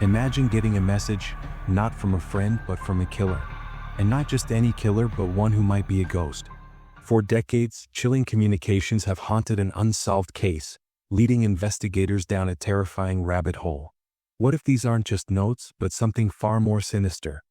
Imagine getting a message, not from a friend but from a killer. And not just any killer, but one who might be a ghost. For decades, chilling communications have haunted an unsolved case, leading investigators down a terrifying rabbit hole. What if these aren't just notes, but something far more sinister?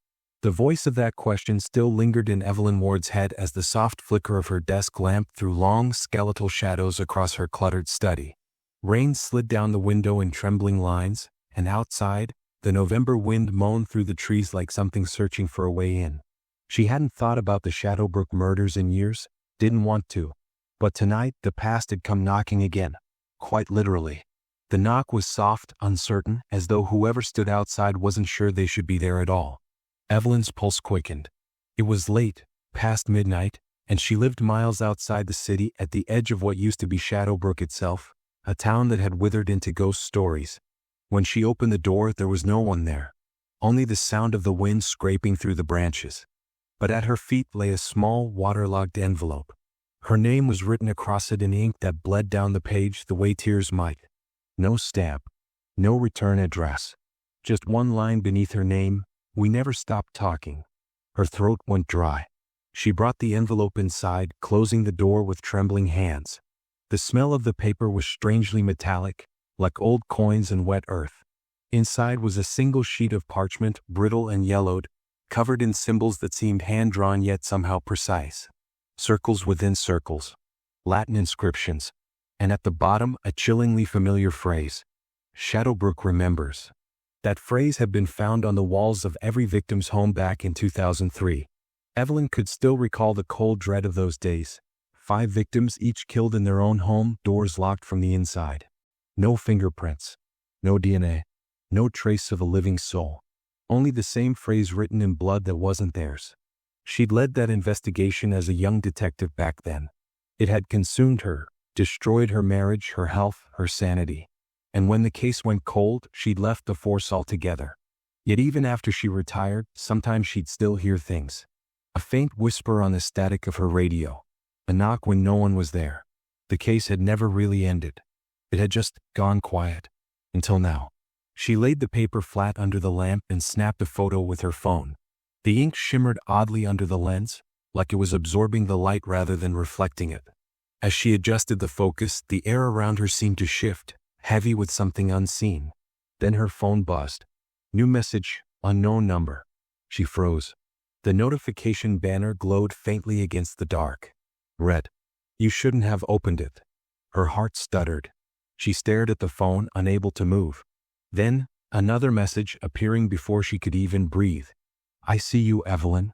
The voice of that question still lingered in Evelyn Ward's head as the soft flicker of her desk lamp threw long, skeletal shadows across her cluttered study. Rain slid down the window in trembling lines, and outside, the November wind moaned through the trees like something searching for a way in. She hadn't thought about the Shadowbrook murders in years, didn't want to. But tonight, the past had come knocking again. Quite literally. The knock was soft, uncertain, as though whoever stood outside wasn't sure they should be there at all. Evelyn's pulse quickened. It was late, past midnight, and she lived miles outside the city at the edge of what used to be Shadowbrook itself, a town that had withered into ghost stories. When she opened the door, there was no one there. Only the sound of the wind scraping through the branches. But at her feet lay a small, waterlogged envelope. Her name was written across it in ink that bled down the page the way tears might. No stamp. No return address. Just one line beneath her name: "We never stopped talking." Her throat went dry. She brought the envelope inside, closing the door with trembling hands. The smell of the paper was strangely metallic, like old coins and wet earth. Inside was a single sheet of parchment, brittle and yellowed, covered in symbols that seemed hand-drawn yet somehow precise. Circles within circles. Latin inscriptions. And at the bottom, a chillingly familiar phrase: "Shadowbrook remembers." That phrase had been found on the walls of every victim's home back in 2003. Evelyn could still recall the cold dread of those days. 5 victims, each killed in their own home, doors locked from the inside. No fingerprints. No DNA. No trace of a living soul. Only the same phrase written in blood that wasn't theirs. She'd led that investigation as a young detective back then. It had consumed her, destroyed her marriage, her health, her sanity. And when the case went cold, she'd left the force altogether. Yet even after she retired, sometimes she'd still hear things. A faint whisper on the static of her radio. A knock when no one was there. The case had never really ended. It had just gone quiet. Until now. She laid the paper flat under the lamp and snapped a photo with her phone. The ink shimmered oddly under the lens, like it was absorbing the light rather than reflecting it. As she adjusted the focus, the air around her seemed to shift, heavy with something unseen. Then her phone buzzed. New message, unknown number. She froze. The notification banner glowed faintly against the dark. Read. "You shouldn't have opened it." Her heart stuttered. She stared at the phone, unable to move. Then, another message appearing before she could even breathe. "I see you, Evelyn."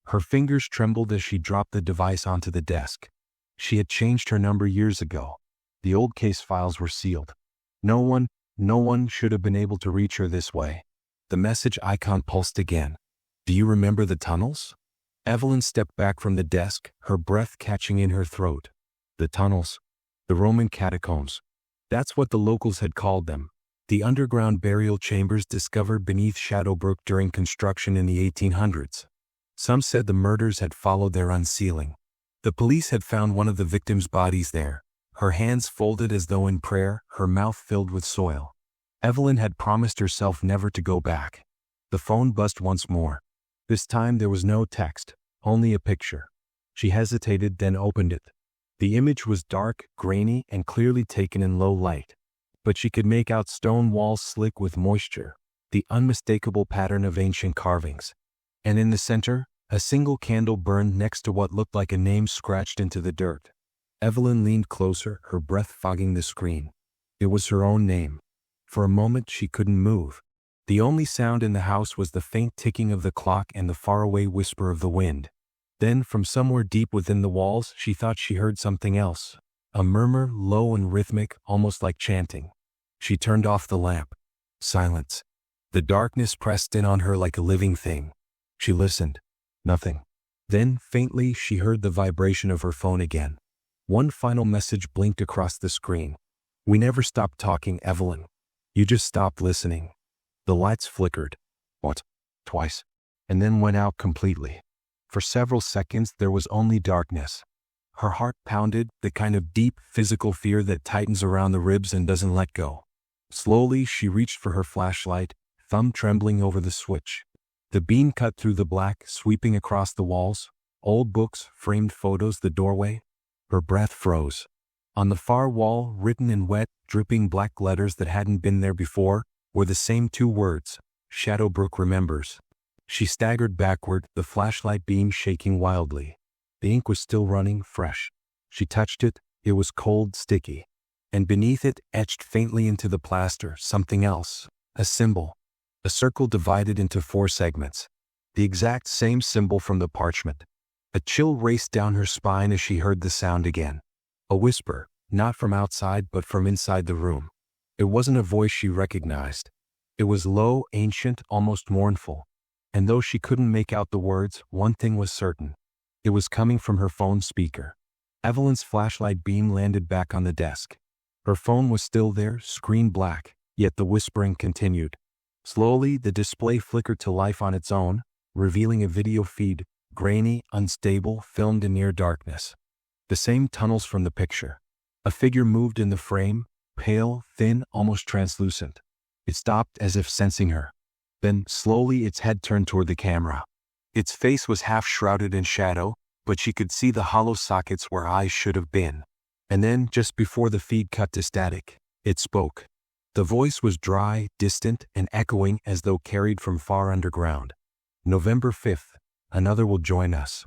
Her fingers trembled as she dropped the device onto the desk. She had changed her number years ago. The old case files were sealed. No one should have been able to reach her this way. The message icon pulsed again. "Do you remember the tunnels?" Evelyn stepped back from the desk, her breath catching in her throat. The tunnels. The Roman catacombs. That's what the locals had called them. The underground burial chambers discovered beneath Shadowbrook during construction in the 1800s. Some said the murders had followed their unsealing. The police had found one of the victims' bodies there, her hands folded as though in prayer, her mouth filled with soil. Evelyn had promised herself never to go back. The phone buzzed once more. This time there was no text, only a picture. She hesitated, then opened it. The image was dark, grainy, and clearly taken in low light. But she could make out stone walls slick with moisture, the unmistakable pattern of ancient carvings. And in the center, a single candle burned next to what looked like a name scratched into the dirt. Evelyn leaned closer, her breath fogging the screen. It was her own name. For a moment she couldn't move. The only sound in the house was the faint ticking of the clock and the faraway whisper of the wind. Then, from somewhere deep within the walls, she thought she heard something else. A murmur, low and rhythmic, almost like chanting. She turned off the lamp. Silence. The darkness pressed in on her like a living thing. She listened. Nothing. Then, faintly, she heard the vibration of her phone again. One final message blinked across the screen. "We never stopped talking, Evelyn. You just stopped listening." The lights flickered. What? Twice. And then went out completely. For several seconds there was only darkness. Her heart pounded, the kind of deep, physical fear that tightens around the ribs and doesn't let go. Slowly she reached for her flashlight, thumb trembling over the switch. The beam cut through the black, sweeping across the walls, old books, framed photos, the doorway. Her breath froze. On the far wall, written in wet, dripping black letters that hadn't been there before, were the same 2 words, Shadowbrook Remembers. She staggered backward, the flashlight beam shaking wildly. The ink was still running, fresh. She touched it. It was cold, sticky. And beneath it, etched faintly into the plaster, something else. A symbol. A circle divided into 4 segments. The exact same symbol from the parchment. A chill raced down her spine as she heard the sound again. A whisper, not from outside but from inside the room. It wasn't a voice she recognized. It was low, ancient, almost mournful. And though she couldn't make out the words, one thing was certain. It was coming from her phone speaker. Evelyn's flashlight beam landed back on the desk. Her phone was still there, screen black, yet the whispering continued. Slowly, the display flickered to life on its own, revealing a video feed, grainy, unstable, filmed in near darkness. The same tunnels from the picture. A figure moved in the frame, pale, thin, almost translucent. It stopped as if sensing her. Then, slowly, its head turned toward the camera. Its face was half shrouded in shadow, but she could see the hollow sockets where eyes should have been. And then, just before the feed cut to static, it spoke. The voice was dry, distant, and echoing as though carried from far underground. November 5th, another will join us.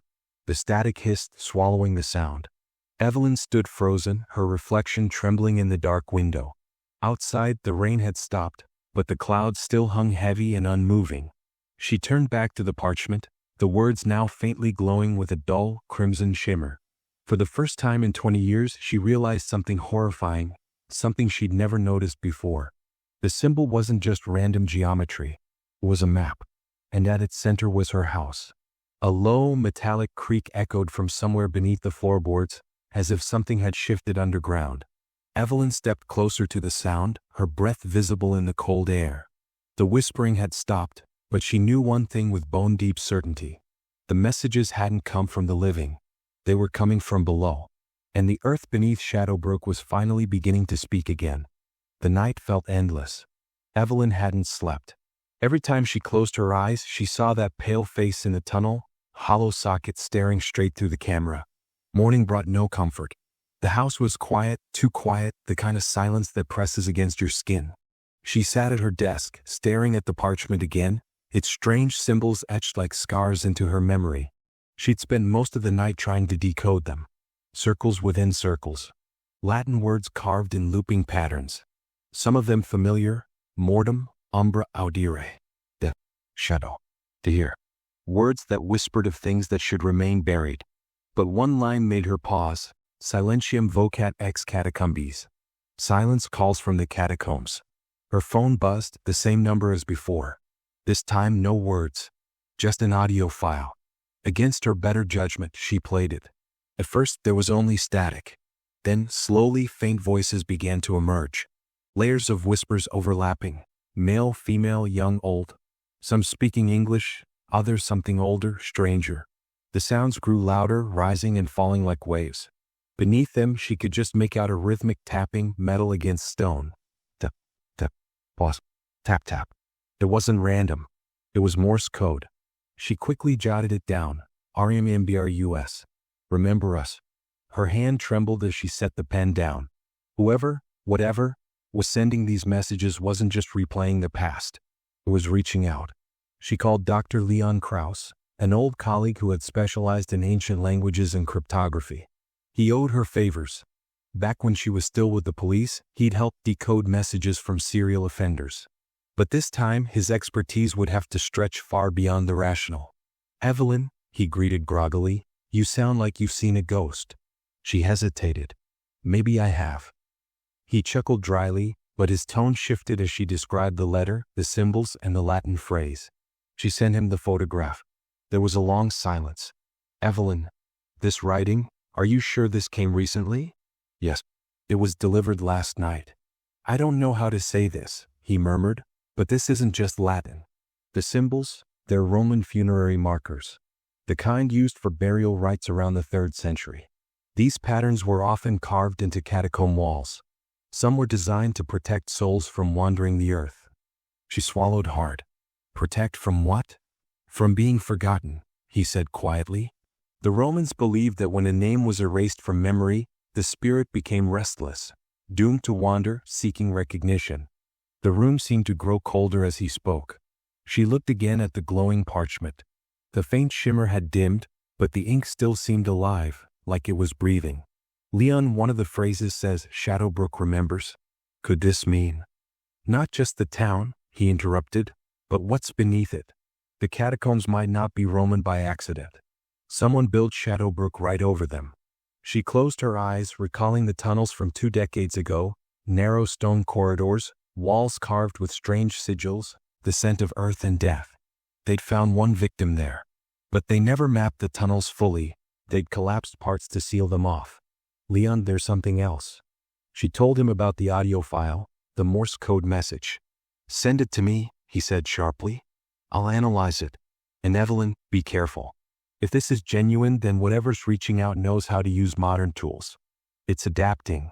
The static hissed, swallowing the sound. Evelyn stood frozen, her reflection trembling in the dark window. Outside, the rain had stopped, but the clouds still hung heavy and unmoving. She turned back to the parchment, the words now faintly glowing with a dull, crimson shimmer. For the first time in 20 years, she realized something horrifying, something she'd never noticed before. The symbol wasn't just random geometry. It was a map. And at its center was her house. A low, metallic creak echoed from somewhere beneath the floorboards, as if something had shifted underground. Evelyn stepped closer to the sound, her breath visible in the cold air. The whispering had stopped, but she knew one thing with bone-deep certainty. The messages hadn't come from the living. They were coming from below. And the earth beneath Shadowbrook was finally beginning to speak again. The night felt endless. Evelyn hadn't slept. Every time she closed her eyes, she saw that pale face in the tunnel, hollow socket staring straight through the camera. Morning brought no comfort. The house was quiet, too quiet, the kind of silence that presses against your skin. She sat at her desk, staring at the parchment again, its strange symbols etched like scars into her memory. She'd spent most of the night trying to decode them. Circles within circles. Latin words carved in looping patterns. Some of them familiar: mortem, umbra, audire. Death, shadow, to hear. Words that whispered of things that should remain buried. But one line made her pause: silentium vocat ex catacombes. Silence calls from the catacombs. Her phone buzzed, the same number as before. This time no words. Just an audio file. Against her better judgment, she played it. At first there was only static. Then, slowly, faint voices began to emerge. Layers of whispers overlapping. Male, female, young, old. Some speaking English, others something older, stranger. The sounds grew louder, rising and falling like waves. Beneath them, she could just make out a rhythmic tapping, metal against stone. Tap, tap, pause, tap, tap. It wasn't random. It was Morse code. She quickly jotted it down. RMMBRUS. Remember us. Her hand trembled as she set the pen down. Whoever, whatever, was sending these messages wasn't just replaying the past. It was reaching out. She called Dr. Leon Krauss, an old colleague who had specialized in ancient languages and cryptography. He owed her favors. Back when she was still with the police, he'd helped decode messages from serial offenders. But this time, his expertise would have to stretch far beyond the rational. "Evelyn," he greeted groggily, "you sound like you've seen a ghost." She hesitated. "Maybe I have." He chuckled dryly, but his tone shifted as she described the letter, the symbols, and the Latin phrase. She sent him the photograph. There was a long silence. "Evelyn, this writing, are you sure this came recently?" "Yes. It was delivered last night." "I don't know how to say this," he murmured, "but this isn't just Latin. The symbols, they're Roman funerary markers. The kind used for burial rites around the 3rd century. These patterns were often carved into catacomb walls. Some were designed to protect souls from wandering the earth." She swallowed hard. Protect from what? From being forgotten, he said quietly. The Romans believed that when a name was erased from memory, the spirit became restless, doomed to wander, seeking recognition. The room seemed to grow colder as he spoke. She looked again at the glowing parchment. The faint shimmer had dimmed, but the ink still seemed alive, like it was breathing. Leon, one of the phrases says, Shadowbrook remembers. Could this mean? Not just the town, he interrupted, but what's beneath it. The catacombs might not be Roman by accident. Someone built Shadowbrook right over them. She closed her eyes, recalling the tunnels from 2 decades ago, narrow stone corridors, walls carved with strange sigils, the scent of earth and death. They'd found one victim there. But they never mapped the tunnels fully. They'd collapsed parts to seal them off. Leon, there's something else. She told him about the audio file, the Morse code message. Send it to me, he said sharply. I'll analyze it. And Evelyn, be careful. If this is genuine, then whatever's reaching out knows how to use modern tools. It's adapting.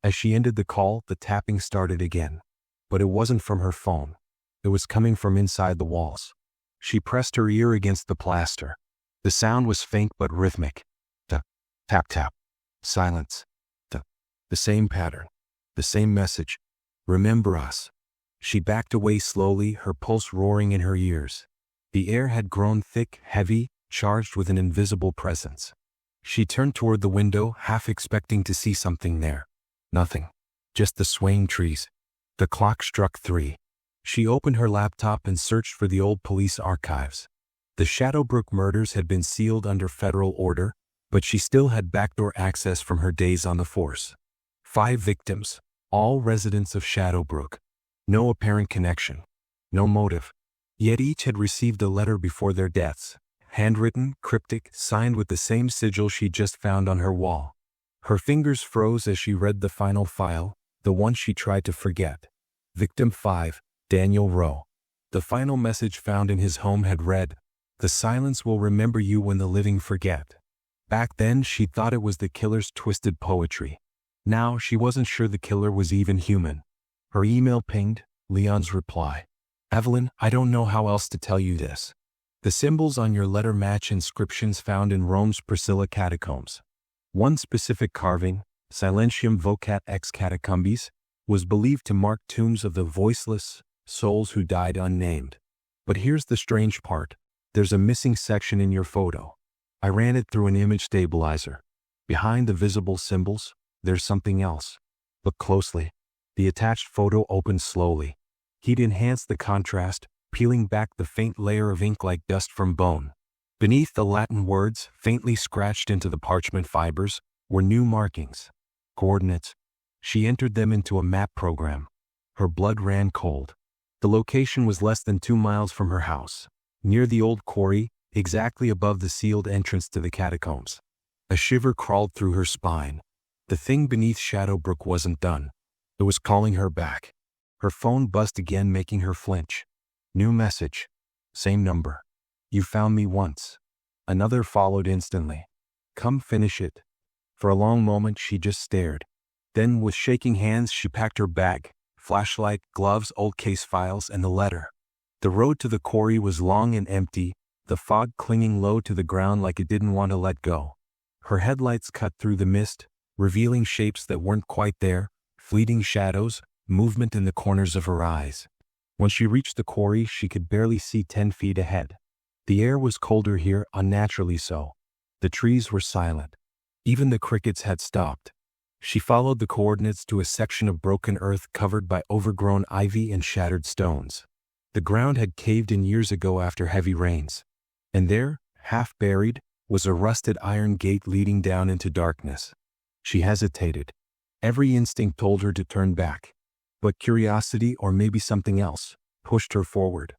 As she ended the call, the tapping started again. But it wasn't from her phone. It was coming from inside the walls. She pressed her ear against the plaster. The sound was faint but rhythmic. Tap tap. Silence. The same pattern. The same message. Remember us. She backed away slowly, her pulse roaring in her ears. The air had grown thick, heavy, charged with an invisible presence. She turned toward the window, half expecting to see something there. Nothing. Just the swaying trees. The clock struck 3. She opened her laptop and searched for the old police archives. The Shadowbrook murders had been sealed under federal order, but she still had backdoor access from her days on the force. 5 victims, all residents of Shadowbrook. No apparent connection. No motive. Yet each had received a letter before their deaths. Handwritten, cryptic, signed with the same sigil she'd just found on her wall. Her fingers froze as she read the final file, the one she tried to forget. Victim 5, Daniel Rowe. The final message found in his home had read, "The silence will remember you when the living forget." Back then she thought it was the killer's twisted poetry. Now she wasn't sure the killer was even human. Her email pinged, Leon's reply. Evelyn, I don't know how else to tell you this. The symbols on your letter match inscriptions found in Rome's Priscilla catacombs. One specific carving, Silentium vocat ex catacombis, was believed to mark tombs of the voiceless, souls who died unnamed. But here's the strange part. There's a missing section in your photo. I ran it through an image stabilizer. Behind the visible symbols, there's something else. Look closely. The attached photo opened slowly. He'd enhanced the contrast, peeling back the faint layer of ink like dust from bone. Beneath the Latin words, faintly scratched into the parchment fibers, were new markings. Coordinates. She entered them into a map program. Her blood ran cold. The location was less than 2 miles from her house, near the old quarry, exactly above the sealed entrance to the catacombs. A shiver crawled through her spine. The thing beneath Shadowbrook wasn't done. It was calling her back. Her phone buzzed again, making her flinch. New message. Same number. You found me once. Another followed instantly. Come finish it. For a long moment she just stared. Then with shaking hands she packed her bag, flashlight, gloves, old case files, and the letter. The road to the quarry was long and empty, the fog clinging low to the ground like it didn't want to let go. Her headlights cut through the mist, revealing shapes that weren't quite there, fleeting shadows, movement in the corners of her eyes. When she reached the quarry, she could barely see 10 feet ahead. The air was colder here, unnaturally so. The trees were silent. Even the crickets had stopped. She followed the coordinates to a section of broken earth covered by overgrown ivy and shattered stones. The ground had caved in years ago after heavy rains. And there, half buried, was a rusted iron gate leading down into darkness. She hesitated. Every instinct told her to turn back. But curiosity, or maybe something else, pushed her forward.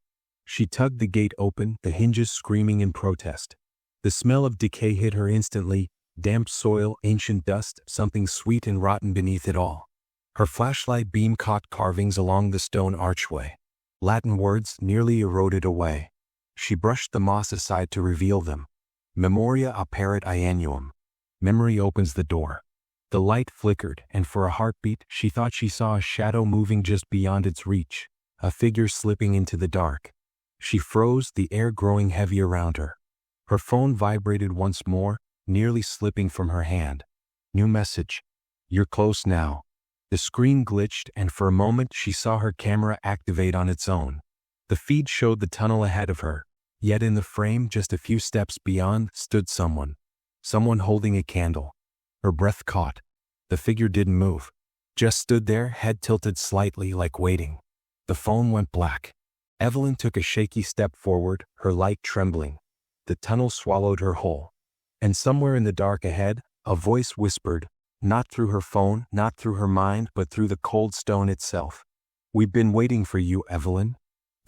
She tugged the gate open, the hinges screaming in protest. The smell of decay hit her instantly, damp soil, ancient dust, something sweet and rotten beneath it all. Her flashlight beam caught carvings along the stone archway. Latin words nearly eroded away. She brushed the moss aside to reveal them. Memoria apparet annuum. Memory opens the door. The light flickered, and for a heartbeat, she thought she saw a shadow moving just beyond its reach, a figure slipping into the dark. She froze, the air growing heavy around her. Her phone vibrated once more, nearly slipping from her hand. New message. You're close now. The screen glitched, and for a moment she saw her camera activate on its own. The feed showed the tunnel ahead of her, yet in the frame just a few steps beyond stood someone. Someone holding a candle. Her breath caught. The figure didn't move. Just stood there, head tilted slightly like waiting. The phone went black. Evelyn took a shaky step forward, her light trembling. The tunnel swallowed her whole. And somewhere in the dark ahead, a voice whispered, not through her phone, not through her mind, but through the cold stone itself. We've been waiting for you, Evelyn.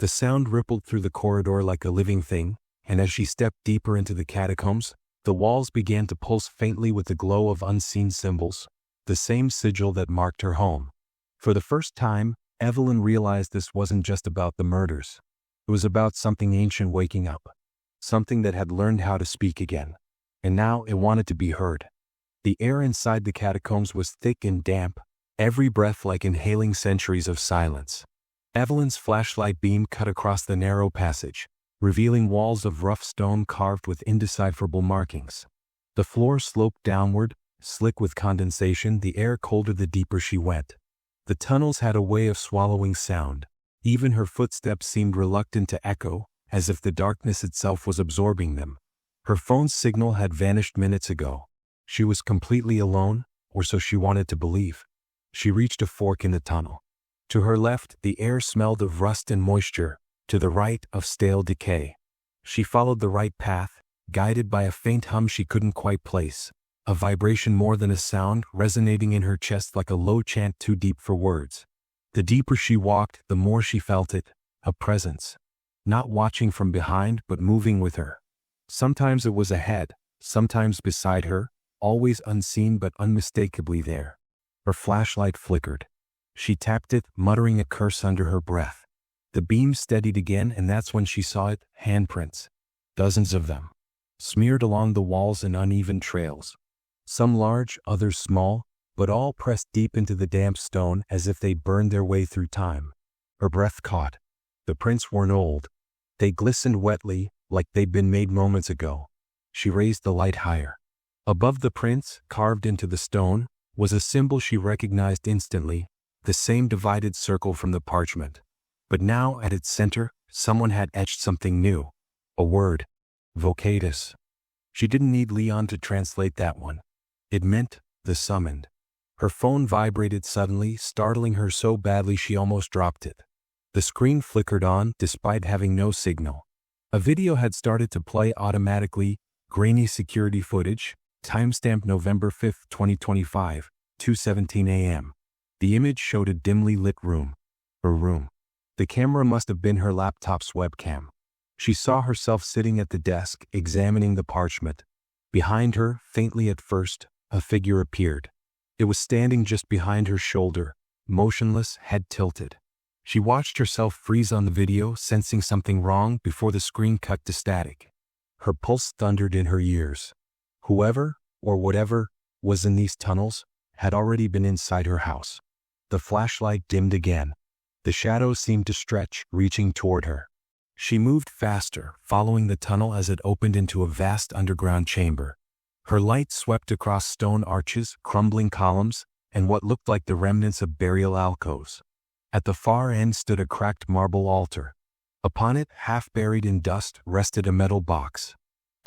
The sound rippled through the corridor like a living thing, and as she stepped deeper into the catacombs, the walls began to pulse faintly with the glow of unseen symbols, the same sigil that marked her home. For the first time, Evelyn realized this wasn't just about the murders. It was about something ancient waking up, something that had learned how to speak again, and now it wanted to be heard. The air inside the catacombs was thick and damp, every breath like inhaling centuries of silence. Evelyn's flashlight beam cut across the narrow passage, revealing walls of rough stone carved with indecipherable markings. The floor sloped downward, slick with condensation, the air colder the deeper she went. The tunnels had a way of swallowing sound. Even her footsteps seemed reluctant to echo, as if the darkness itself was absorbing them. Her phone's signal had vanished minutes ago. She was completely alone, or so she wanted to believe. She reached a fork in the tunnel. To her left, the air smelled of rust and moisture, to the right, of stale decay. She followed the right path, guided by a faint hum she couldn't quite place, a vibration more than a sound resonating in her chest like a low chant too deep for words. The deeper she walked, the more she felt it, a presence. Not watching from behind, but moving with her. Sometimes it was ahead, sometimes beside her, always unseen but unmistakably there. Her flashlight flickered. She tapped it, muttering a curse under her breath. The beam steadied again, and that's when she saw it, handprints. Dozens of them. Smeared along the walls in uneven trails. Some large, others small, but all pressed deep into the damp stone as if they'd burned their way through time. Her breath caught. The prints weren't old. They glistened wetly, like they'd been made moments ago. She raised the light higher. Above the prints, carved into the stone, was a symbol she recognized instantly, the same divided circle from the parchment. But now, at its center, someone had etched something new. A word. Vocatus. She didn't need Leon to translate that one. It meant, the summoned. Her phone vibrated suddenly, startling her so badly she almost dropped it. The screen flickered on, despite having no signal. A video had started to play automatically, grainy security footage, timestamp November 5, 2025, 2:17 a.m. The image showed a dimly lit room. Her room. The camera must have been her laptop's webcam. She saw herself sitting at the desk, examining the parchment. Behind her, faintly at first, a figure appeared. It was standing just behind her shoulder, motionless, head tilted. She watched herself freeze on the video, sensing something wrong before the screen cut to static. Her pulse thundered in her ears. Whoever, or whatever, was in these tunnels, had already been inside her house. The flashlight dimmed again. The shadows seemed to stretch, reaching toward her. She moved faster, following the tunnel as it opened into a vast underground chamber. Her light swept across stone arches, crumbling columns, and what looked like the remnants of burial alcoves. At the far end stood a cracked marble altar. Upon it, half buried in dust, rested a metal box.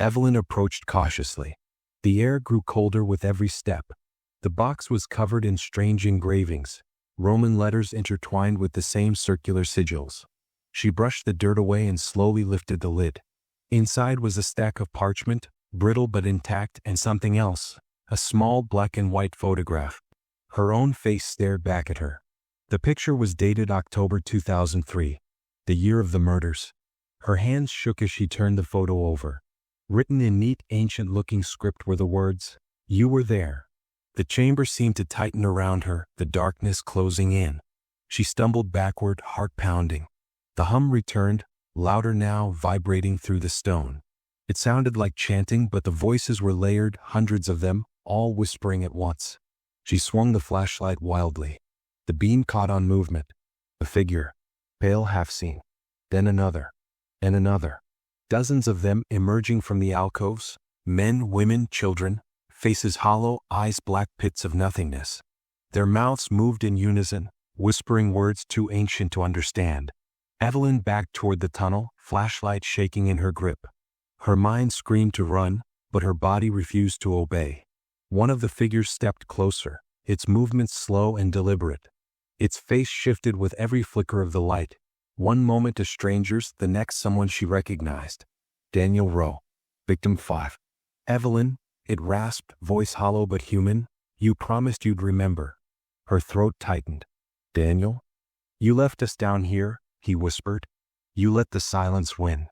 Evelyn approached cautiously. The air grew colder with every step. The box was covered in strange engravings, Roman letters intertwined with the same circular sigils. She brushed the dirt away and slowly lifted the lid. Inside was a stack of parchment, brittle but intact, and something else, a small black and white photograph. Her own face stared back at her. The picture was dated October 2003, the year of the murders. Her hands shook as she turned the photo over. Written in neat, ancient-looking script were the words, "You were there." The chamber seemed to tighten around her, the darkness closing in. She stumbled backward, heart pounding. The hum returned, louder now, vibrating through the stone. It sounded like chanting, but the voices were layered, hundreds of them, all whispering at once. She swung the flashlight wildly. The beam caught on movement. A figure. pale half-seen. Then another, and another. Dozens of them emerging from the alcoves, men, women, children, faces hollow, eyes black pits of nothingness. Their mouths moved in unison, whispering words too ancient to understand. Evelyn backed toward the tunnel, flashlight shaking in her grip. Her mind screamed to run, but her body refused to obey. One of the figures stepped closer, its movements slow and deliberate. Its face shifted with every flicker of the light. One moment to strangers, the next someone she recognized. Daniel Rowe. Victim 5. Evelyn, it rasped, voice hollow but human, you promised you'd remember. Her throat tightened. Daniel? You left us down here, he whispered. You let the silence win.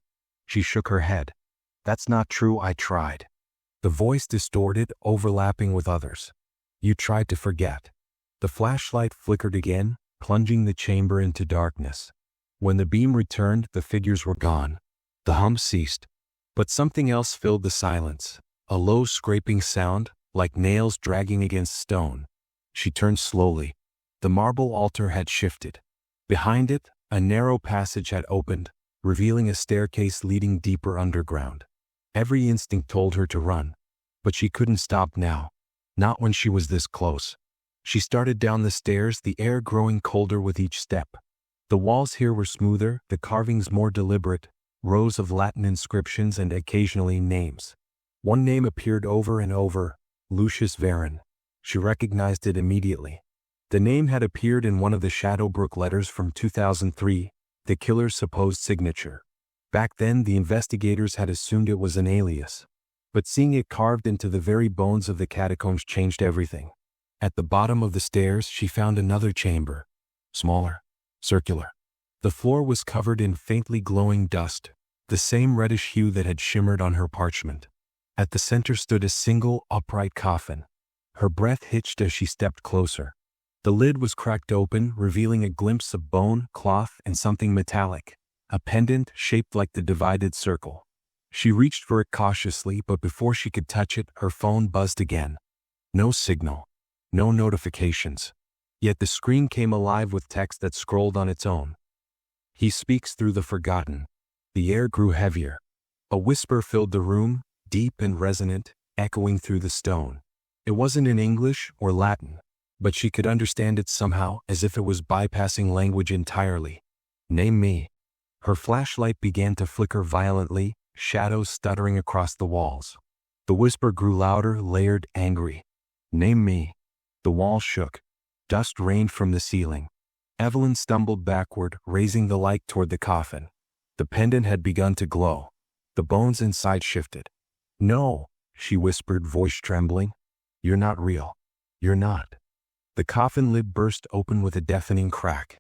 She shook her head. That's not true, I tried. The voice distorted, overlapping with others. You tried to forget. The flashlight flickered again, plunging the chamber into darkness. When the beam returned, the figures were gone. The hum ceased. But something else filled the silence, a low scraping sound, like nails dragging against stone. She turned slowly. The marble altar had shifted. Behind it, a narrow passage had opened, revealing a staircase leading deeper underground. Every instinct told her to run. But she couldn't stop now. Not when she was this close. She started down the stairs, the air growing colder with each step. The walls here were smoother, the carvings more deliberate, rows of Latin inscriptions and occasionally names. One name appeared over and over, Lucius Varon. She recognized it immediately. The name had appeared in one of the Shadowbrook letters from 2003, the killer's supposed signature. Back then, the investigators had assumed it was an alias. But seeing it carved into the very bones of the catacombs changed everything. At the bottom of the stairs, she found another chamber. Smaller, circular. The floor was covered in faintly glowing dust, the same reddish hue that had shimmered on her parchment. At the center stood a single, upright coffin. Her breath hitched as she stepped closer. The lid was cracked open, revealing a glimpse of bone, cloth, and something metallic, a pendant shaped like the divided circle. She reached for it cautiously, but before she could touch it, her phone buzzed again. No signal. No notifications. Yet the screen came alive with text that scrolled on its own. He speaks through the forgotten. The air grew heavier. A whisper filled the room, deep and resonant, echoing through the stone. It wasn't in English or Latin, but she could understand it somehow, as if it was bypassing language entirely. Name me. Her flashlight began to flicker violently, shadows stuttering across the walls. The whisper grew louder, layered, angry. Name me. The wall shook. Dust rained from the ceiling. Evelyn stumbled backward, raising the light toward the coffin. The pendant had begun to glow. The bones inside shifted. No, she whispered, voice trembling. You're not real. You're not. The coffin lid burst open with a deafening crack.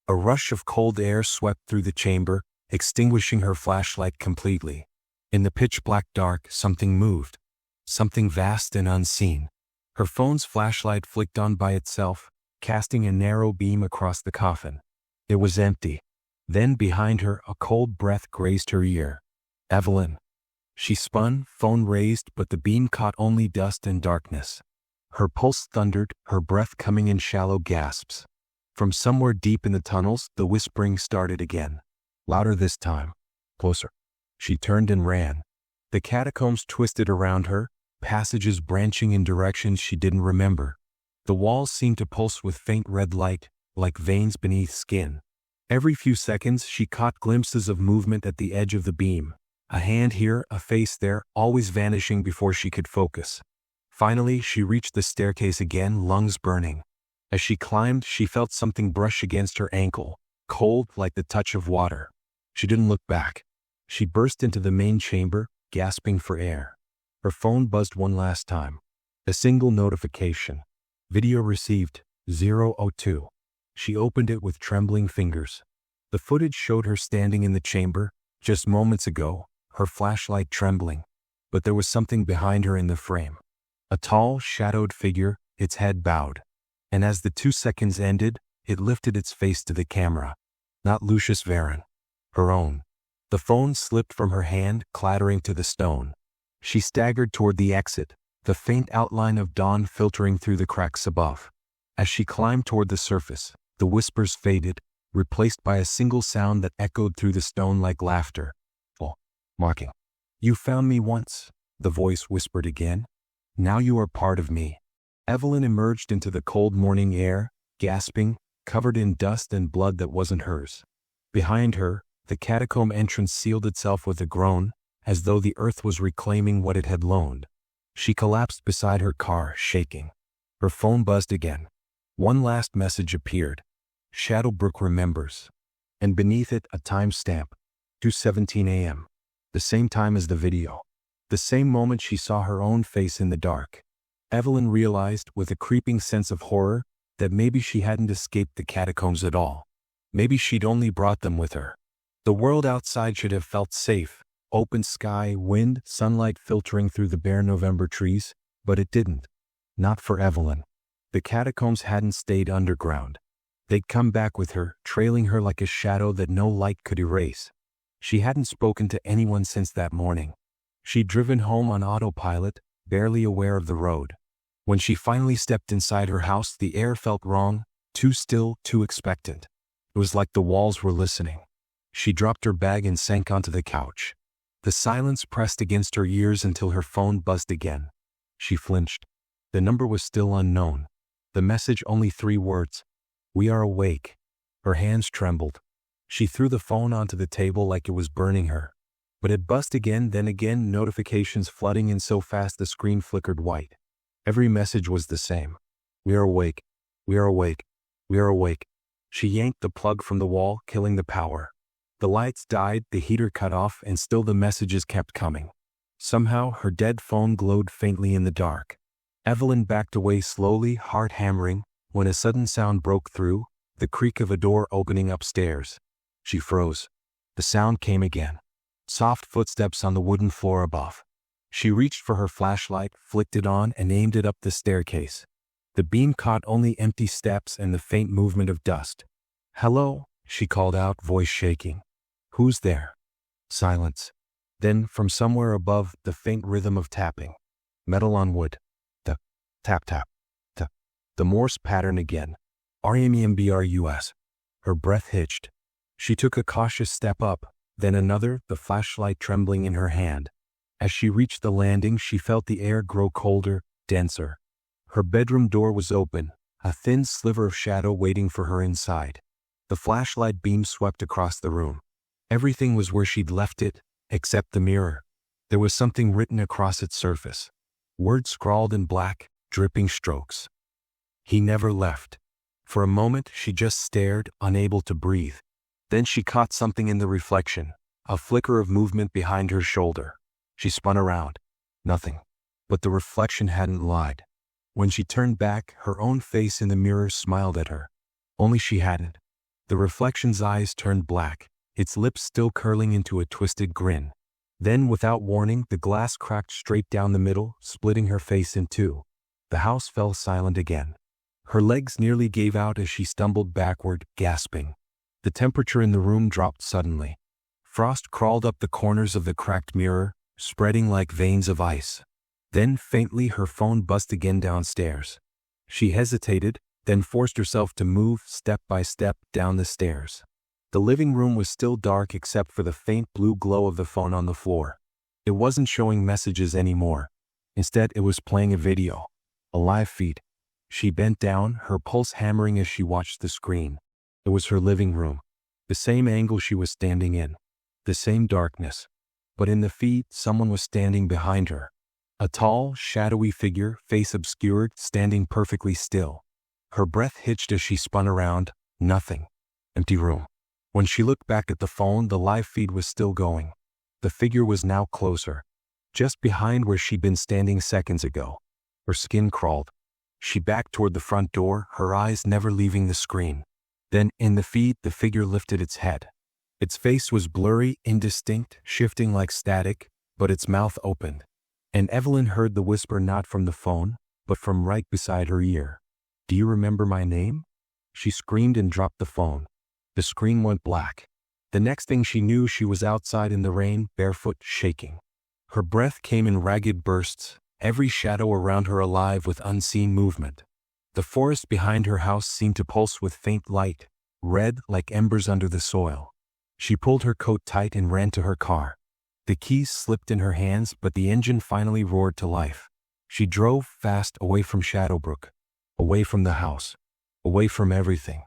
A rush of cold air swept through the chamber, extinguishing her flashlight completely. In the pitch-black dark, something moved. Something vast and unseen. Her phone's flashlight flicked on by itself, casting a narrow beam across the coffin. It was empty. Then behind her, a cold breath grazed her ear. Evelyn. She spun, phone raised, but the beam caught only dust and darkness. Her pulse thundered, her breath coming in shallow gasps. From somewhere deep in the tunnels, the whispering started again. Louder this time. Closer. She turned and ran. The catacombs twisted around her, passages branching in directions she didn't remember. The walls seemed to pulse with faint red light, like veins beneath skin. Every few seconds, she caught glimpses of movement at the edge of the beam. A hand here, a face there, always vanishing before she could focus. Finally, she reached the staircase again, lungs burning. As she climbed, she felt something brush against her ankle, cold like the touch of water. She didn't look back. She burst into the main chamber, gasping for air. Her phone buzzed one last time. A single notification. Video received, 002. She opened it with trembling fingers. The footage showed her standing in the chamber, just moments ago, her flashlight trembling. But there was something behind her in the frame. A tall, shadowed figure, its head bowed. And as the 2 seconds ended, it lifted its face to the camera. Not Lucius Varon. Her own. The phone slipped from her hand, clattering to the stone. She staggered toward the exit, the faint outline of dawn filtering through the cracks above. As she climbed toward the surface, the whispers faded, replaced by a single sound that echoed through the stone like laughter. Oh, mocking. You found me once, the voice whispered again. Now you are part of me. Evelyn emerged into the cold morning air, gasping, covered in dust and blood that wasn't hers. Behind her, the catacomb entrance sealed itself with a groan, as though the earth was reclaiming what it had loaned. She collapsed beside her car, shaking. Her phone buzzed again. One last message appeared. Shadowbrook remembers. And beneath it, a timestamp. 2:17 a.m. The same time as the video. The same moment she saw her own face in the dark. Evelyn realized, with a creeping sense of horror, that maybe she hadn't escaped the catacombs at all. Maybe she'd only brought them with her. The world outside should have felt safe. Open sky, wind, sunlight filtering through the bare November trees, but it didn't. Not for Evelyn. The catacombs hadn't stayed underground. They'd come back with her, trailing her like a shadow that no light could erase. She hadn't spoken to anyone since that morning. She'd driven home on autopilot, barely aware of the road. When she finally stepped inside her house, the air felt wrong, too still, too expectant. It was like the walls were listening. She dropped her bag and sank onto the couch. The silence pressed against her ears until her phone buzzed again. She flinched. The number was still unknown. The message only 3 words. We are awake. Her hands trembled. She threw the phone onto the table like it was burning her. But it buzzed again, then again, notifications flooding in so fast the screen flickered white. Every message was the same. We are awake. We are awake. We are awake. She yanked the plug from the wall, killing the power. The lights died, the heater cut off, and still the messages kept coming. Somehow, her dead phone glowed faintly in the dark. Evelyn backed away slowly, heart hammering, when a sudden sound broke through, the creak of a door opening upstairs. She froze. The sound came again. Soft footsteps on the wooden floor above. She reached for her flashlight, flicked it on, and aimed it up the staircase. The beam caught only empty steps and the faint movement of dust. Hello, she called out, voice shaking. Who's there? Silence. Then, from somewhere above, the faint rhythm of tapping. Metal on wood. The tap tap. The Morse pattern again. REMBRUS. Her breath hitched. She took a cautious step up, then another, the flashlight trembling in her hand. As she reached the landing, she felt the air grow colder, denser. Her bedroom door was open, a thin sliver of shadow waiting for her inside. The flashlight beam swept across the room. Everything was where she'd left it, except the mirror. There was something written across its surface. Words scrawled in black, dripping strokes. He never left. For a moment, she just stared, unable to breathe. Then she caught something in the reflection, a flicker of movement behind her shoulder. She spun around. Nothing. But the reflection hadn't lied. When she turned back, her own face in the mirror smiled at her. Only she hadn't. The reflection's eyes turned black, its lips still curling into a twisted grin. Then, without warning, the glass cracked straight down the middle, splitting her face in two. The house fell silent again. Her legs nearly gave out as she stumbled backward, gasping. The temperature in the room dropped suddenly. Frost crawled up the corners of the cracked mirror, spreading like veins of ice. Then, faintly, her phone buzzed again downstairs. She hesitated, then forced herself to move step by step down the stairs. The living room was still dark except for the faint blue glow of the phone on the floor. It wasn't showing messages anymore. Instead, it was playing a video. A live feed. She bent down, her pulse hammering as she watched the screen. It was her living room. The same angle she was standing in. The same darkness. But in the feed, someone was standing behind her. A tall, shadowy figure, face obscured, standing perfectly still. Her breath hitched as she spun around. Nothing. Empty room. When she looked back at the phone, the live feed was still going. The figure was now closer. Just behind where she'd been standing seconds ago. Her skin crawled. She backed toward the front door, her eyes never leaving the screen. Then, in the feed, the figure lifted its head. Its face was blurry, indistinct, shifting like static, but its mouth opened. And Evelyn heard the whisper not from the phone, but from right beside her ear. "Do you remember my name?" She screamed and dropped the phone. The screen went black. The next thing she knew, she was outside in the rain, barefoot, shaking. Her breath came in ragged bursts, every shadow around her alive with unseen movement. The forest behind her house seemed to pulse with faint light, red like embers under the soil. She pulled her coat tight and ran to her car. The keys slipped in her hands, but the engine finally roared to life. She drove fast away from Shadowbrook, away from the house, away from everything.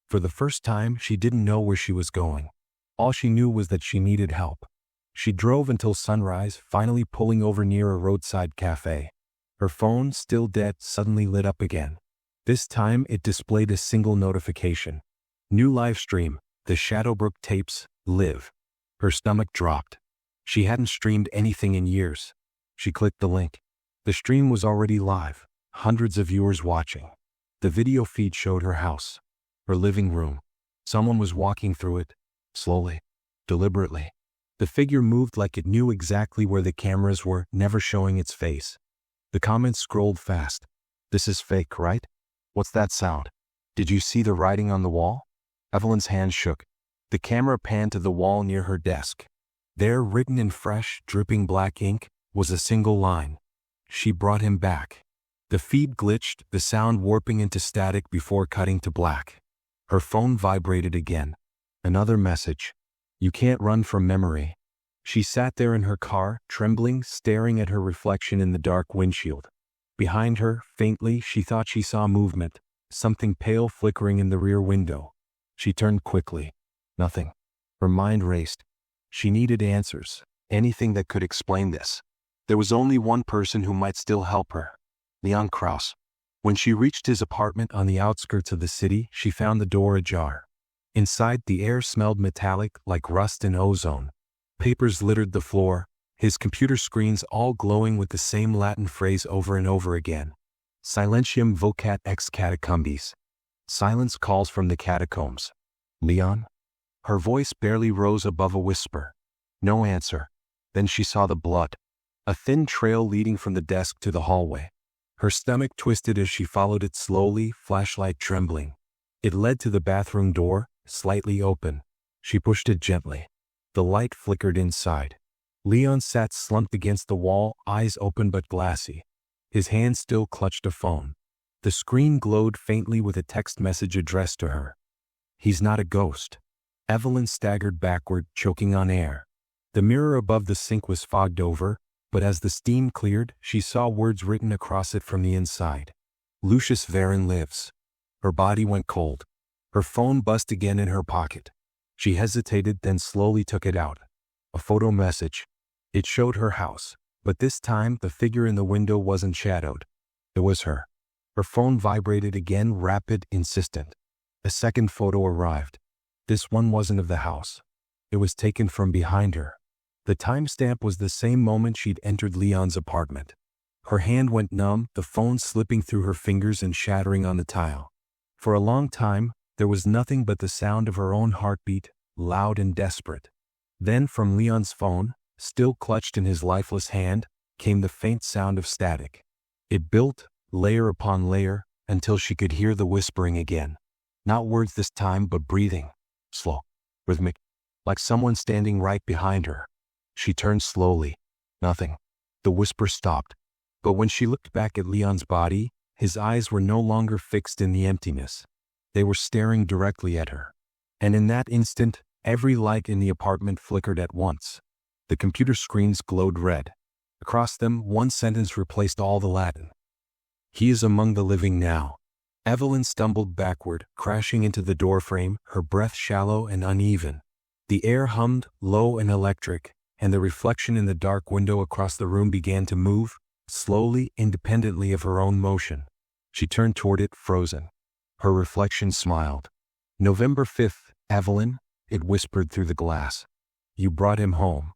For the first time, she didn't know where she was going. All she knew was that she needed help. She drove until sunrise, finally pulling over near a roadside cafe. Her phone, still dead, suddenly lit up again. This time, it displayed a single notification. New live stream, the Shadowbrook tapes, live. Her stomach dropped. She hadn't streamed anything in years. She clicked the link. The stream was already live, hundreds of viewers watching. The video feed showed her house, her living room. Someone was walking through it, slowly, deliberately. The figure moved like it knew exactly where the cameras were, never showing its face. The comments scrolled fast. This is fake, right? What's that sound? Did you see the writing on the wall? Evelyn's hand shook. The camera panned to the wall near her desk. There, written in fresh, dripping black ink, was a single line. She brought him back. The feed glitched, the sound warping into static before cutting to black. Her phone vibrated again. Another message. You can't run from memory. She sat there in her car, trembling, staring at her reflection in the dark windshield. Behind her, faintly, she thought she saw movement, something pale flickering in the rear window. She turned quickly. Nothing. Her mind raced. She needed answers, anything that could explain this. There was only one person who might still help her. Leon Krauss. When she reached his apartment on the outskirts of the city, she found the door ajar. Inside, the air smelled metallic, like rust and ozone. Papers littered the floor, his computer screens all glowing with the same Latin phrase over and over again. Silentium vocat ex catacombis. Silence calls from the catacombs. Leon? Her voice barely rose above a whisper. No answer. Then she saw the blood. A thin trail leading from the desk to the hallway. Her stomach twisted as she followed it slowly, flashlight trembling. It led to the bathroom door, slightly open. She pushed it gently. The light flickered inside. Leon sat slumped against the wall, eyes open but glassy. His hand still clutched a phone. The screen glowed faintly with a text message addressed to her. He's not a ghost. Evelyn staggered backward, choking on air. The mirror above the sink was fogged over, but as the steam cleared, she saw words written across it from the inside. Lucius Varon lives. Her body went cold. Her phone buzzed again in her pocket. She hesitated, then slowly took it out. A photo message. It showed her house, but this time the figure in the window wasn't shadowed. It was her. Her phone vibrated again, rapid, insistent. A second photo arrived. This one wasn't of the house. It was taken from behind her. The timestamp was the same moment she'd entered Leon's apartment. Her hand went numb, the phone slipping through her fingers and shattering on the tile. For a long time, there was nothing but the sound of her own heartbeat, loud and desperate. Then from Leon's phone, still clutched in his lifeless hand, came the faint sound of static. It built, layer upon layer, until she could hear the whispering again. Not words this time, but breathing. Slow, rhythmic, like someone standing right behind her. She turned slowly. Nothing. The whisper stopped. But when she looked back at Leon's body, his eyes were no longer fixed in the emptiness. They were staring directly at her. And in that instant, every light in the apartment flickered at once. The computer screens glowed red. Across them, one sentence replaced all the Latin. He is among the living now. Evelyn stumbled backward, crashing into the doorframe, her breath shallow and uneven. The air hummed, low and electric, and the reflection in the dark window across the room began to move, slowly, independently of her own motion. She turned toward it, frozen. Her reflection smiled. November 5th, Evelyn, it whispered through the glass. You brought him home.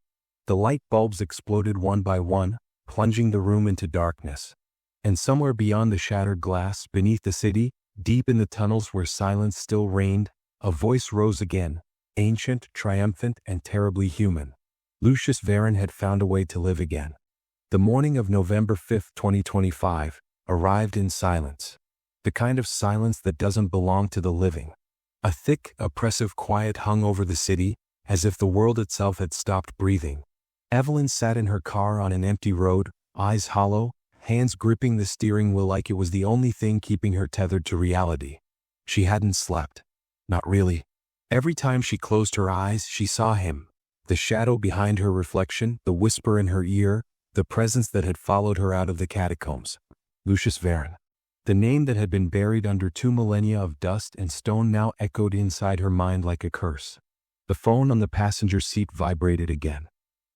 The light bulbs exploded one by one, plunging the room into darkness. And somewhere beyond the shattered glass, beneath the city, deep in the tunnels where silence still reigned, a voice rose again, ancient, triumphant, and terribly human. Lucius Varon had found a way to live again. The morning of November 5, 2025, arrived in silence. The kind of silence that doesn't belong to the living. A thick, oppressive quiet hung over the city, as if the world itself had stopped breathing. Evelyn sat in her car on an empty road, eyes hollow, hands gripping the steering wheel like it was the only thing keeping her tethered to reality. She hadn't slept. Not really. Every time she closed her eyes, she saw him. The shadow behind her reflection, the whisper in her ear, the presence that had followed her out of the catacombs. Lucius Varon. The name that had been buried under 2 millennia of dust and stone now echoed inside her mind like a curse. The phone on the passenger seat vibrated again.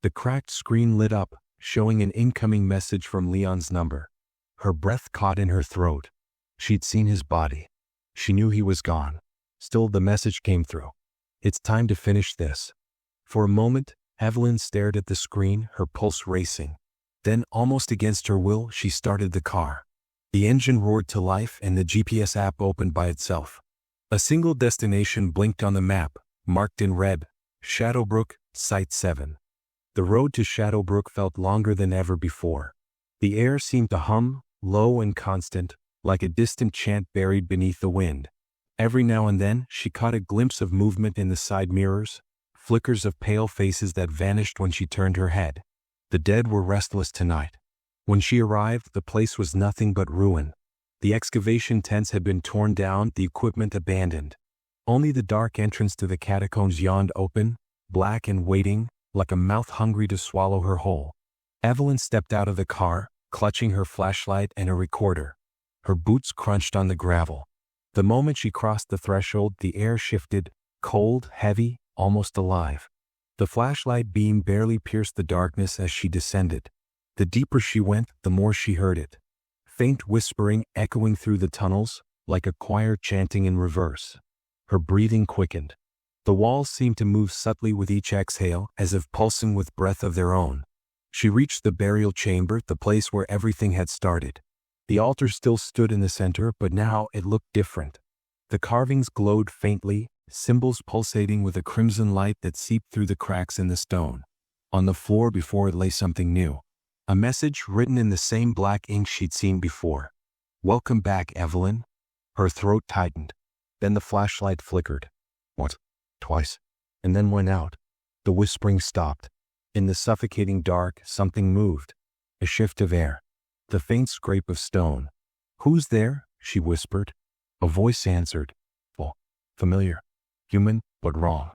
The cracked screen lit up, showing an incoming message from Leon's number. Her breath caught in her throat. She'd seen his body. She knew he was gone. Still, the message came through. It's time to finish this. For a moment, Evelyn stared at the screen, her pulse racing. Then, almost against her will, she started the car. The engine roared to life and the GPS app opened by itself. A single destination blinked on the map, marked in red, Shadowbrook, Site 7. The road to Shadowbrook felt longer than ever before. The air seemed to hum, low and constant, like a distant chant buried beneath the wind. Every now and then, she caught a glimpse of movement in the side mirrors, flickers of pale faces that vanished when she turned her head. The dead were restless tonight. When she arrived, the place was nothing but ruin. The excavation tents had been torn down, the equipment abandoned. Only the dark entrance to the catacombs yawned open, black and waiting, like a mouth hungry to swallow her whole. Evelyn stepped out of the car, clutching her flashlight and a recorder. Her boots crunched on the gravel. The moment she crossed the threshold, the air shifted, cold, heavy, almost alive. The flashlight beam barely pierced the darkness as she descended. The deeper she went, the more she heard it. Faint whispering echoing through the tunnels, like a choir chanting in reverse. Her breathing quickened. The walls seemed to move subtly with each exhale, as if pulsing with breath of their own. She reached the burial chamber, the place where everything had started. The altar still stood in the center, but now it looked different. The carvings glowed faintly, symbols pulsating with a crimson light that seeped through the cracks in the stone. On the floor before it lay something new. A message written in the same black ink she'd seen before. "Welcome back, Evelyn." Her throat tightened. Then the flashlight flickered. Once, twice, and then went out. The whispering stopped. In the suffocating dark, something moved. A shift of air. The faint scrape of stone. "Who's there?" she whispered. A voice answered. "Oh, familiar. Human, but wrong.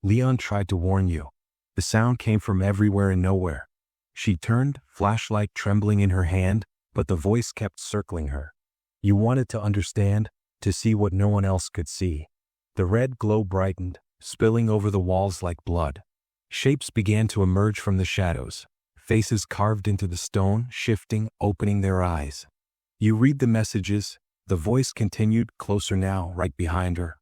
Leon tried to warn you." The sound came from everywhere and nowhere. She turned, flashlight trembling in her hand, but the voice kept circling her. "You wanted to understand, to see what no one else could see." The red glow brightened, spilling over the walls like blood. Shapes began to emerge from the shadows. Faces carved into the stone, shifting, opening their eyes. "You read the messages," the voice continued, closer now, right behind her.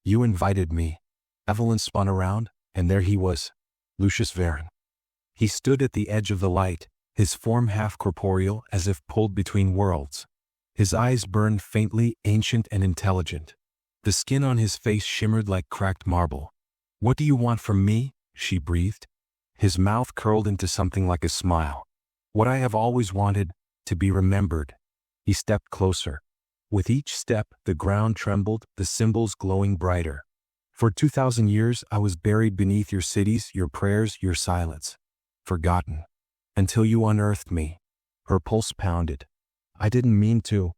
"You invited me." Evelyn spun around, and there he was. Lucius Varon. He stood at the edge of the light, his form half corporeal, as if pulled between worlds. His eyes burned faintly, ancient and intelligent. The skin on his face shimmered like cracked marble. "What do you want from me?" she breathed. His mouth curled into something like a smile. "What I have always wanted, to be remembered." He stepped closer. With each step, the ground trembled, the symbols glowing brighter. "For 2,000 years, I was buried beneath your cities, your prayers, your silence. Forgotten. Until you unearthed me." Her pulse pounded. "I didn't mean to."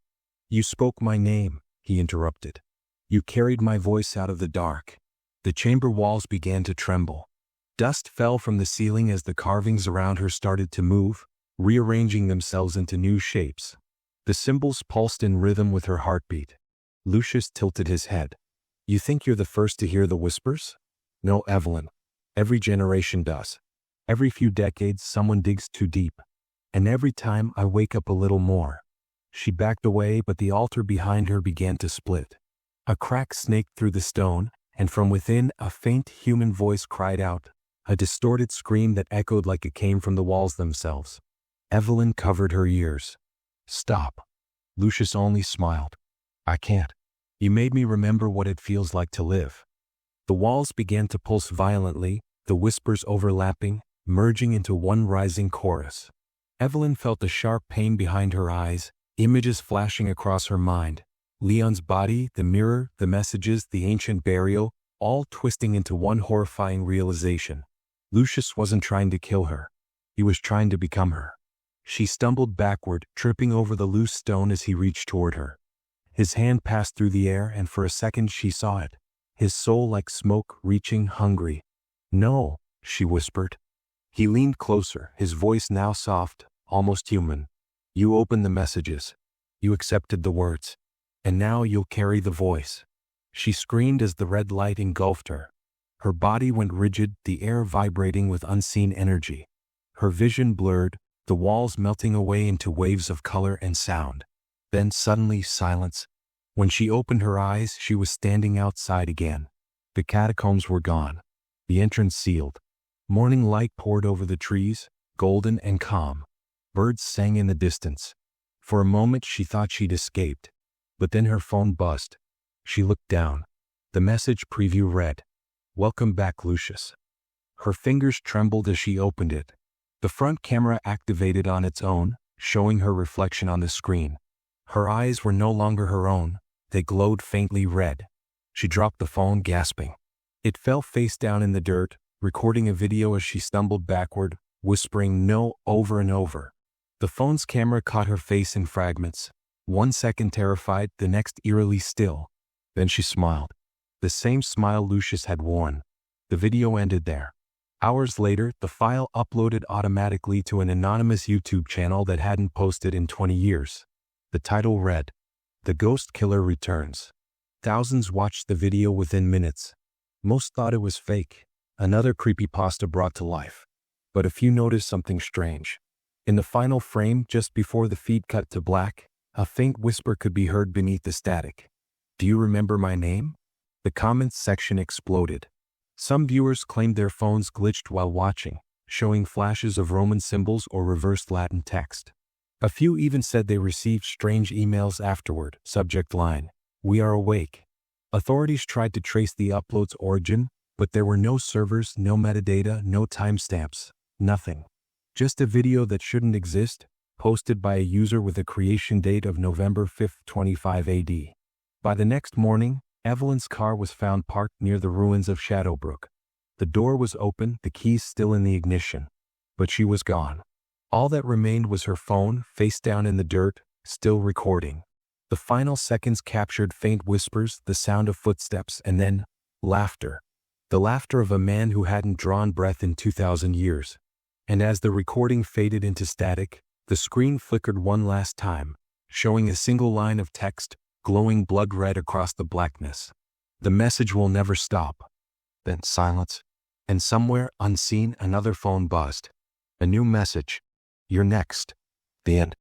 "You spoke my name," he interrupted. "You carried my voice out of the dark." The chamber walls began to tremble. Dust fell from the ceiling as the carvings around her started to move, rearranging themselves into new shapes. The symbols pulsed in rhythm with her heartbeat. Lucius tilted his head. "You think you're the first to hear the whispers?" "No, Evelyn. Every generation does. Every few decades, someone digs too deep. And every time, I wake up a little more." She backed away, but the altar behind her began to split. A crack snaked through the stone, and from within, a faint human voice cried out, a distorted scream that echoed like it came from the walls themselves. Evelyn covered her ears. "Stop." Lucius only smiled. "I can't. You made me remember what it feels like to live." The walls began to pulse violently, the whispers overlapping, merging into one rising chorus. Evelyn felt a sharp pain behind her eyes, images flashing across her mind. Leon's body, the mirror, the messages, the ancient burial, all twisting into one horrifying realization. Lucius wasn't trying to kill her. He was trying to become her. She stumbled backward, tripping over the loose stone as he reached toward her. His hand passed through the air, and for a second she saw it. his soul like smoke reaching hungry. "No," she whispered. He leaned closer, his voice now soft, almost human. "You opened the messages. You accepted the words. And now you'll carry the voice." She screamed as the red light engulfed her. Her body went rigid, the air vibrating with unseen energy. Her vision blurred, the walls melting away into waves of color and sound. Then suddenly silence. When she opened her eyes, she was standing outside again. The catacombs were gone. The entrance sealed. Morning light poured over the trees, golden and calm. Birds sang in the distance. For a moment she thought she'd escaped. But then her phone buzzed. She looked down. The message preview read, "Welcome back, Lucius." Her fingers trembled as she opened it. The front camera activated on its own, showing her reflection on the screen. Her eyes were no longer her own. They glowed faintly red. She dropped the phone, gasping. It fell face down in the dirt, recording a video as she stumbled backward, whispering "no" over and over. The phone's camera caught her face in fragments. 1 second terrified, the next eerily still. Then she smiled. The same smile Lucius had worn. The video ended there. Hours later, the file uploaded automatically to an anonymous YouTube channel that hadn't posted in 20 years. The title read, "The Ghost Killer Returns." Thousands watched the video within minutes. Most thought it was fake, another creepypasta brought to life. But a few noticed something strange. In the final frame, just before the feed cut to black, a faint whisper could be heard beneath the static. "Do you remember my name?" The comments section exploded. Some viewers claimed their phones glitched while watching, showing flashes of Roman symbols or reversed Latin text. A few even said they received strange emails afterward. Subject line, "We are awake." Authorities tried to trace the upload's origin, but there were no servers, no metadata, no timestamps, nothing. Just a video that shouldn't exist, posted by a user with a creation date of November 5, 25 AD. By the next morning, Evelyn's car was found parked near the ruins of Shadowbrook. The door was open, the keys still in the ignition. But she was gone. All that remained was her phone, face down in the dirt, still recording. The final seconds captured faint whispers, the sound of footsteps, and then laughter. The laughter of a man who hadn't drawn breath in 2,000 years. And as the recording faded into static, the screen flickered one last time, showing a single line of text, glowing blood red across the blackness. "The message will never stop." Then silence. And somewhere, unseen, another phone buzzed. A new message. "You're next." The end.